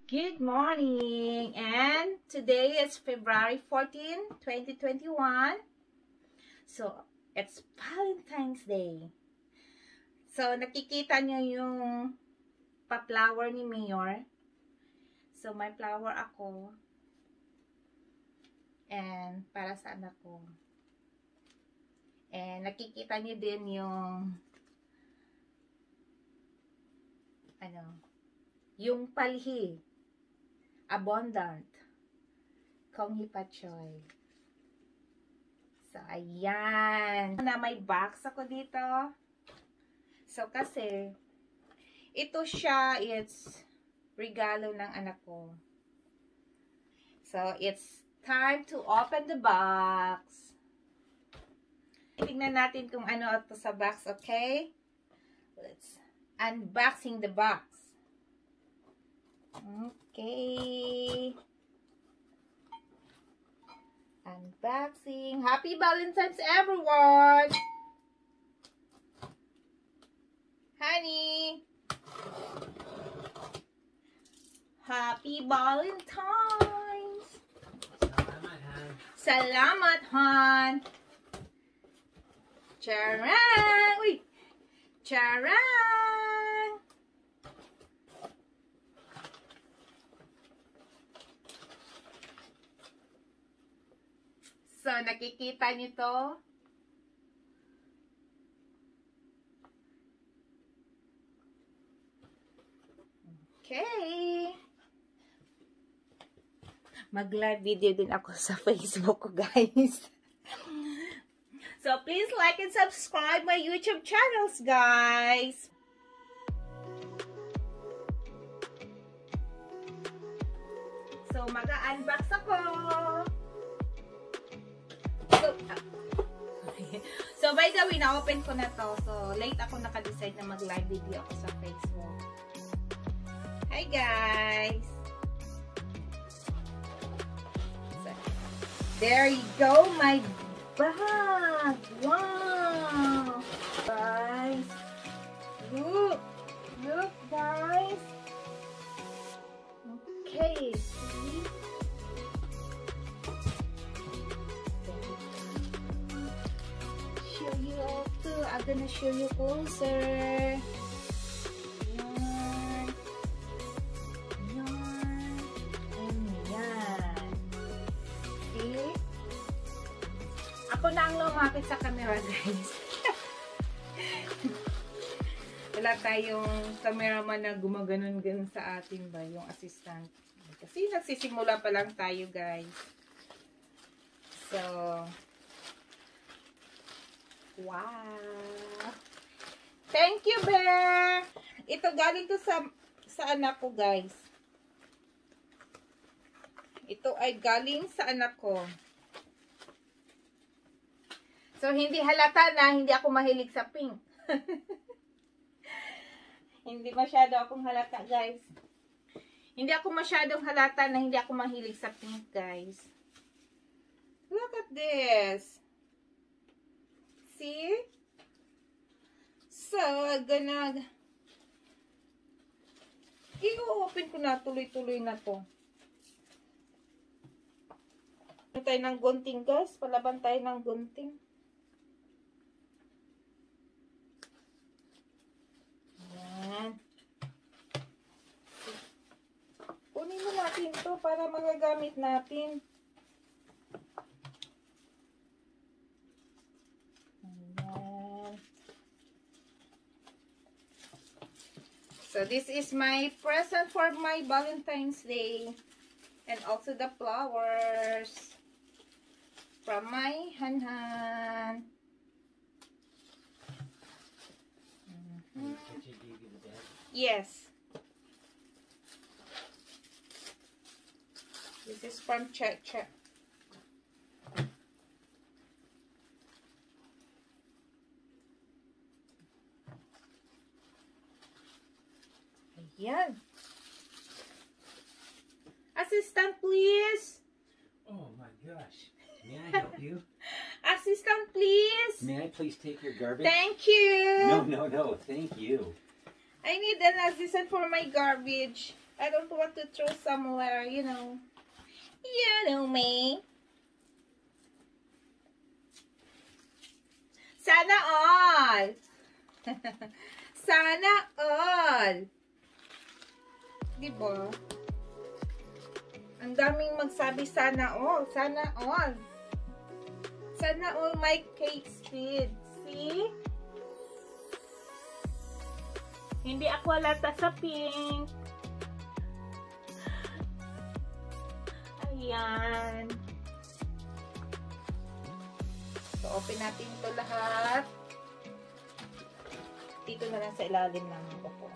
Good morning, and today is February 14, 2021. So, it's Valentine's Day. So, nakikita nyo yung pa-flower ni Mayor. So, may flower ako. And para sa anak ko. And nakikita nyo din yung yung palhi. Abundant. Kong Hipachoy. So, ayan. Na may box ako dito. So, kasi, ito siya, it's regalo ng anak ko. So, it's time to open the box. Tingnan natin kung ano ito sa box, okay? Let's unboxing the box. Okay. Unboxing. Happy Valentine's, everyone! Honey! Happy Valentine's! Salamat, Han. Salamat, Han! Charang! Uy! Charang! So, nakikita niyo to? Okay. Mag-live video din ako sa Facebook ko, guys. So, please like and subscribe my YouTube channels, guys. So, mag-unbox ako. So, by the way, na-open ko na to. So, late ako naka-decide na mag-live video ako sa Facebook. Hi, guys! So, there you go, my bag! Wow! Guys! Look! Look, guys! Okay, see? I'm gonna show you closer. Yan. Yan. And yan. Okay? Ako na ang lumapit sa camera, guys. Wala tayong cameraman na gumaganon-ganon sa atin ba, yung assistant. Kasi nagsisimula pa lang tayo, guys. So, wow! Thank you, Bear! Ito galing to sa anak ko, guys. Ito ay galing sa anak ko. So, hindi halata na hindi ako mahilig sa pink. Hindi masyado akong halata, guys. Hindi ako masyadong halata na hindi ako mahilig sa pink, guys. Look at this. See? So, i-open ko na, tuloy-tuloy na to. Ano tayo ng gunting, guys? Palaban tayo ng gunting. Ayan. Kunin mo natin to para magagamit natin. So, this is my present for my Valentine's Day. And also the flowers from my Han-Han. Yes. This is from Cha-Cha. Ayan. Assistant, please. Oh my gosh. May I help you? Assistant, please. May I please take your garbage? Thank you. No, thank you. I need an assistant for my garbage. I don't want to throw somewhere, you know. You know me. Sana all. Sana all. Diba? Ang daming magsabi sana all. Sana all. Sana all my cake speed. See? Hindi ako halata sa pink. Ayan. So, open natin ito lahat. Dito na lang sa ilalim ng buko.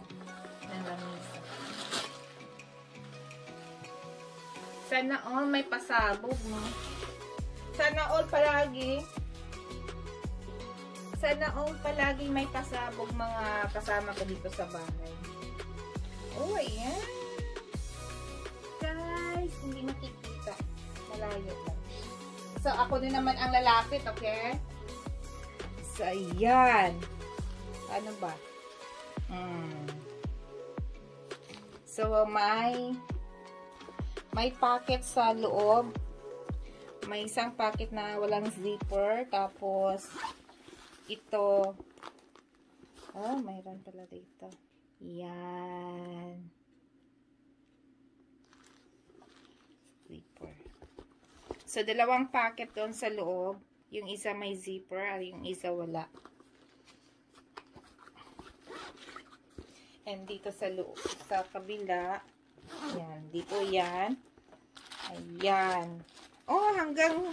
Ng lamisa. Sana all may pasabog, no? Sana all palagi. Sana all palagi may pasabog mga kasama ko dito sa bahay. Oh, ayan. Guys, hindi makikita. Malayo lang. So, ako din naman ang lalapit, okay? So, ayan. Ano ba? So, may packet sa loob. May isang packet na walang zipper. Tapos, ito. Oh, mayroon pala dito. Yan. Zipper. So, dalawang packet doon sa loob. Yung isa may zipper at yung isa wala. And dito sa loob, sa kabila. Yan. Dito yan. Ayan. Oh, hanggang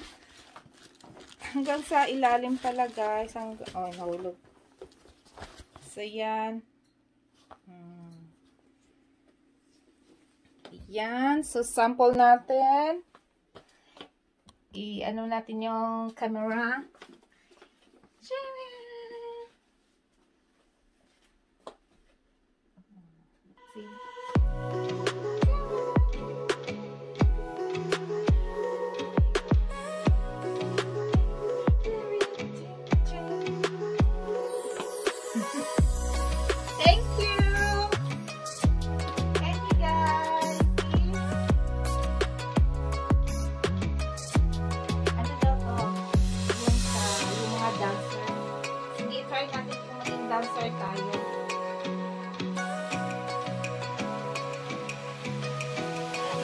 sa ilalim pala, guys. Oh, nahulog. So, yan. Yan. So, sample natin. I-ano natin yung camera. See? Thank you! Thank you, guys! Ano daw to? Yung mga dancer. Sige, try natin kung maging dancer tayo.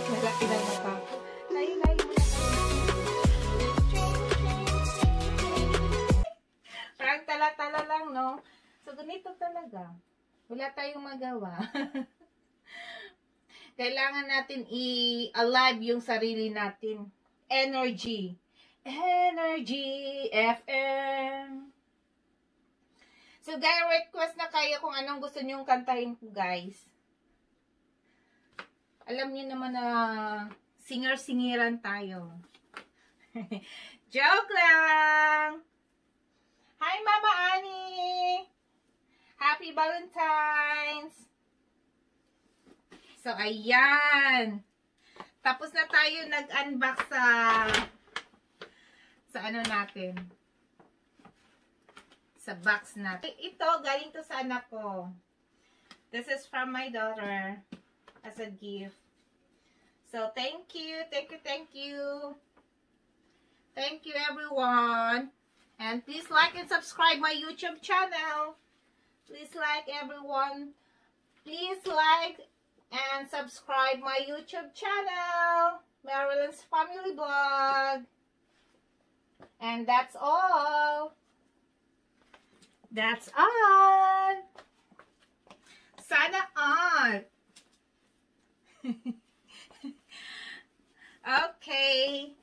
Nalaki lang mukha ko. Layo-layo mo na tayo. Parang tala-tala lang, no? So, ganito talaga. Wala tayong magawa. Kailangan natin i-alive yung sarili natin. Energy. Energy FM. So, guys, request na kayo kung anong gusto nyong kantahin ko, guys. Alam niyo naman na singer-singiran tayo. Joke lang! Hi, Mama Annie! Happy Valentine's! So, ayan. Tapos na tayo nag-unbox sa ano natin. Sa box natin. Ito, galing to sa anak ko. This is from my daughter as a gift. So, thank you. Thank you, thank you. Thank you, everyone. And please like and subscribe my YouTube channel. Please like, everyone. Please like and subscribe my YouTube channel, Marilyn's Family Vlog. And that's all. That's all. Sana all. Okay.